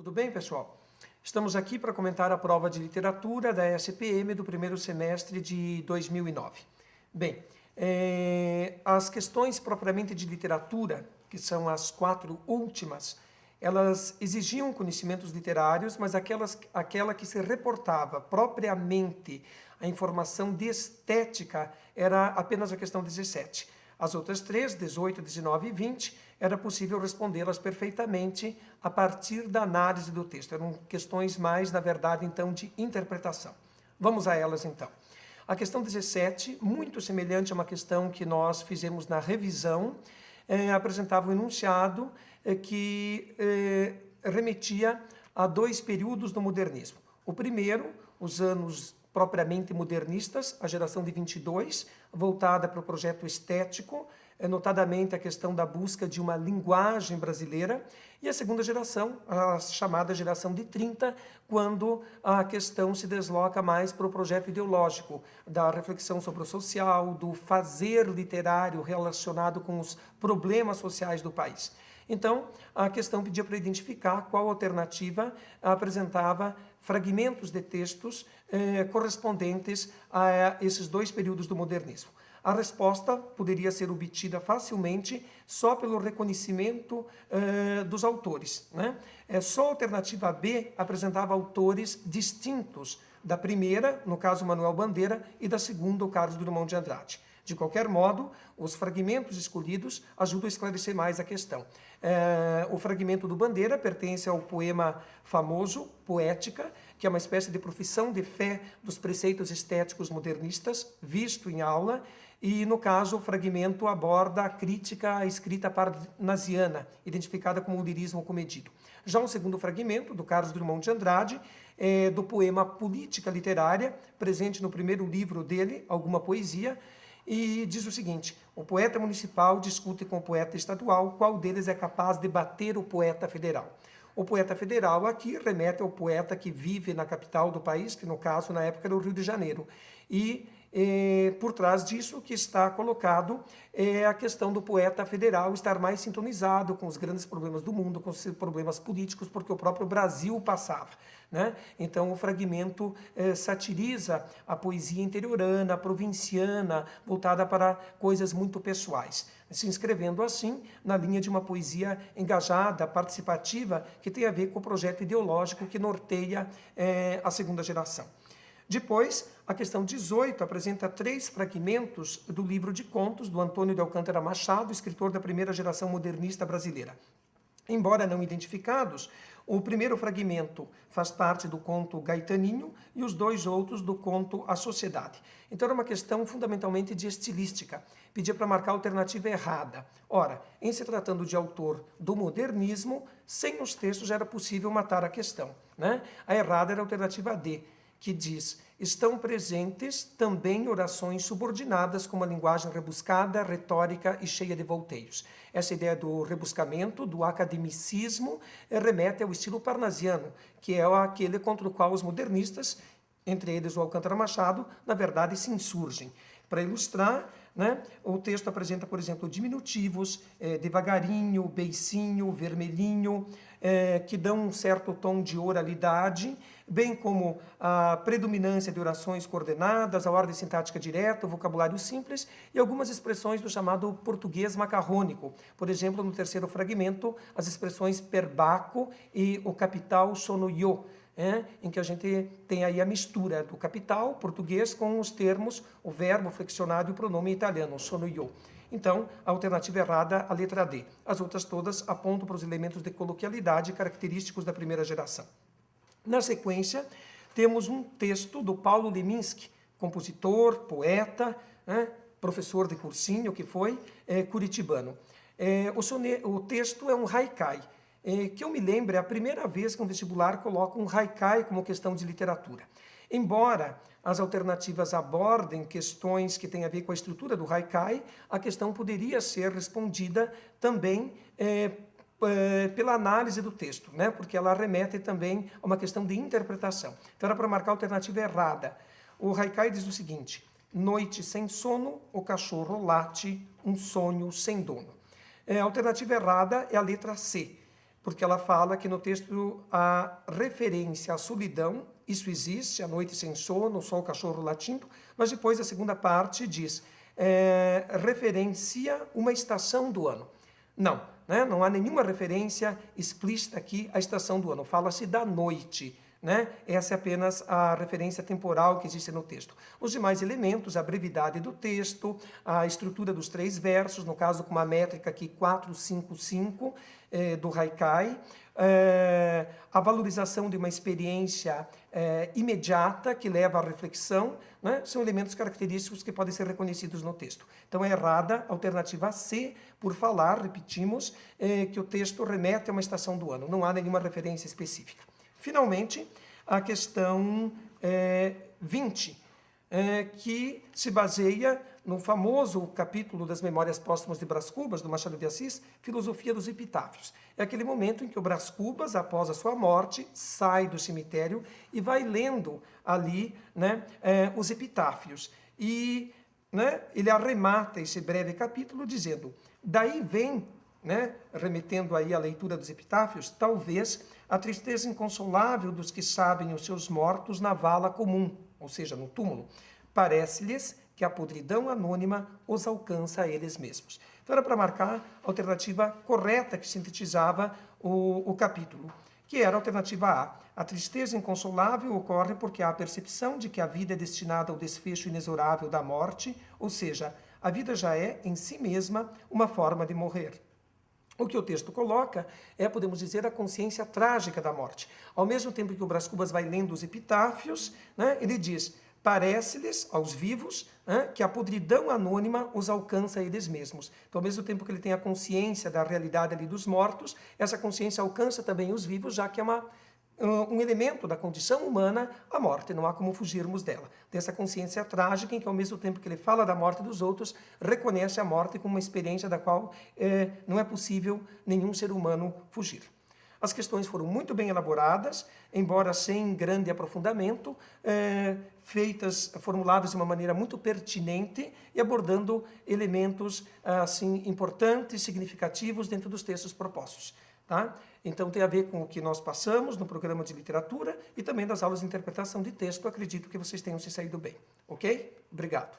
Tudo bem, pessoal? Estamos aqui para comentar a prova de literatura da SPM do primeiro semestre de 2009. Bem, as questões propriamente de literatura, que são as 4 últimas, elas exigiam conhecimentos literários, mas aquela que se reportava propriamente a informação de estética era apenas a questão 17. As outras 3, 18, 19 e 20, era possível respondê-las perfeitamente a partir da análise do texto. Eram questões mais, na verdade, então, de interpretação. Vamos a elas, então. A questão 17, muito semelhante a uma questão que nós fizemos na revisão, apresentava um enunciado que remetia a 2 períodos do modernismo. O primeiro, os anos propriamente modernistas, a geração de 22, voltada para o projeto estético, notadamente a questão da busca de uma linguagem brasileira, e a segunda geração, a chamada geração de 30, quando a questão se desloca mais para o projeto ideológico, da reflexão sobre o social, do fazer literário relacionado com os problemas sociais do país. Então, a questão pedia para identificar qual alternativa apresentava fragmentos de textos correspondentes a esses 2 períodos do modernismo. A resposta poderia ser obtida facilmente só pelo reconhecimento dos autores, né? Só a alternativa B apresentava autores distintos da primeira, no caso Manuel Bandeira, e da segunda, o Carlos Drummond de Andrade. De qualquer modo, os fragmentos escolhidos ajudam a esclarecer mais a questão. O fragmento do Bandeira pertence ao poema famoso, Poética, que é uma espécie de profissão de fé dos preceitos estéticos modernistas, visto em aula, e, no caso, o fragmento aborda a crítica à escrita parnasiana, identificada como o lirismo comedido. Já o segundo fragmento, do Carlos Drummond de Andrade, é do poema Política Literária, presente no primeiro livro dele, Alguma Poesia, e diz o seguinte: o poeta municipal discute com o poeta estadual qual deles é capaz de bater o poeta federal. O poeta federal aqui remete ao poeta que vive na capital do país, que no caso, na época, era o Rio de Janeiro. E por trás disso que está colocado a questão do poeta federal estar mais sintonizado com os grandes problemas do mundo, com os problemas políticos, porque o próprio Brasil passava, né? Então o fragmento satiriza a poesia interiorana, provinciana, voltada para coisas muito pessoais, se inscrevendo assim na linha de uma poesia engajada, participativa, que tem a ver com o projeto ideológico que norteia a segunda geração. Depois, a questão 18 apresenta 3 fragmentos do livro de contos do Antônio de Alcântara Machado, escritor da primeira geração modernista brasileira. Embora não identificados, o primeiro fragmento faz parte do conto Gaetaninho e os 2 outros do conto A Sociedade. Então era uma questão fundamentalmente de estilística. Pedia para marcar a alternativa errada. Ora, em se tratando de autor do modernismo, sem os textos era possível matar a questão, né? A errada era a alternativa D, que diz: estão presentes também orações subordinadas com uma linguagem rebuscada, retórica e cheia de volteios. Essa ideia do rebuscamento, do academicismo, remete ao estilo parnasiano, que é aquele contra o qual os modernistas, entre eles o Alcântara Machado, na verdade se insurgem. Para ilustrar, né, o texto apresenta, por exemplo, diminutivos, devagarinho, beicinho, vermelhinho, que dão um certo tom de oralidade, bem como a predominância de orações coordenadas, a ordem sintática direta, o vocabulário simples e algumas expressões do chamado português macarrônico. Por exemplo, no terceiro fragmento, as expressões perbaco e o capital sono io, em que a gente tem aí a mistura do capital português com os termos, o verbo flexionado e o pronome italiano, sono io. Então, a alternativa errada, a letra D. As outras todas apontam para os elementos de coloquialidade característicos da primeira geração. Na sequência, temos um texto do Paulo Leminski, compositor, poeta, professor de cursinho que foi, curitibano. O texto é um haikai. Que eu me lembre, é a primeira vez que um vestibular coloca um haikai como questão de literatura. Embora as alternativas abordem questões que têm a ver com a estrutura do haikai, a questão poderia ser respondida também pela análise do texto, né? Porque ela remete também a uma questão de interpretação. Então era para marcar a alternativa errada. O haikai diz o seguinte: noite sem sono, o cachorro late, um sonho sem dono. A alternativa errada é a letra C. porque ela fala que no texto a referência à solidão, isso existe, a noite sem sono, só o cachorro latindo, mas depois a segunda parte diz, referencia uma estação do ano. Não, né? Não há nenhuma referência explícita aqui à estação do ano, fala-se da noite. Né? Essa é apenas a referência temporal que existe no texto. Os demais elementos, a brevidade do texto, a estrutura dos 3 versos, no caso com uma métrica aqui 4-5-5 do Haikai, a valorização de uma experiência imediata que leva à reflexão, né? São elementos característicos que podem ser reconhecidos no texto. Então é errada a alternativa C, por falar, repetimos, que o texto remete a uma estação do ano. Não há nenhuma referência específica. Finalmente, a questão 20, que se baseia no famoso capítulo das Memórias Póstumas de Brás Cubas, do Machado de Assis, Filosofia dos Epitáfios. É aquele momento em que o Brás Cubas, após a sua morte, sai do cemitério e vai lendo ali, né, os epitáfios. E, né, ele arremata esse breve capítulo dizendo, daí vem, né, remetendo aí à leitura dos epitáfios, talvez a tristeza inconsolável dos que sabem os seus mortos na vala comum, ou seja, no túmulo. Parece-lhes que a podridão anônima os alcança a eles mesmos. Então era para marcar a alternativa correta que sintetizava o capítulo, que era a alternativa A. A tristeza inconsolável ocorre porque há a percepção de que a vida é destinada ao desfecho inexorável da morte, ou seja, a vida já é, em si mesma, uma forma de morrer. O que o texto coloca é, podemos dizer, a consciência trágica da morte. Ao mesmo tempo que o Brás Cubas vai lendo os epitáfios, né, ele diz, parece-lhes, aos vivos, né, que a podridão anônima os alcança a eles mesmos. Então, ao mesmo tempo que ele tem a consciência da realidade ali dos mortos, essa consciência alcança também os vivos, já que é um elemento da condição humana, a morte, não há como fugirmos dela. Dessa consciência trágica em que, ao mesmo tempo que ele fala da morte dos outros, reconhece a morte como uma experiência da qual não é possível nenhum ser humano fugir. As questões foram muito bem elaboradas, embora sem grande aprofundamento, formuladas de uma maneira muito pertinente e abordando elementos assim importantes, significativos dentro dos textos propostos. Tá? Então tem a ver com o que nós passamos no programa de literatura e também das aulas de interpretação de texto. Acredito que vocês tenham se saído bem. Ok? Obrigado.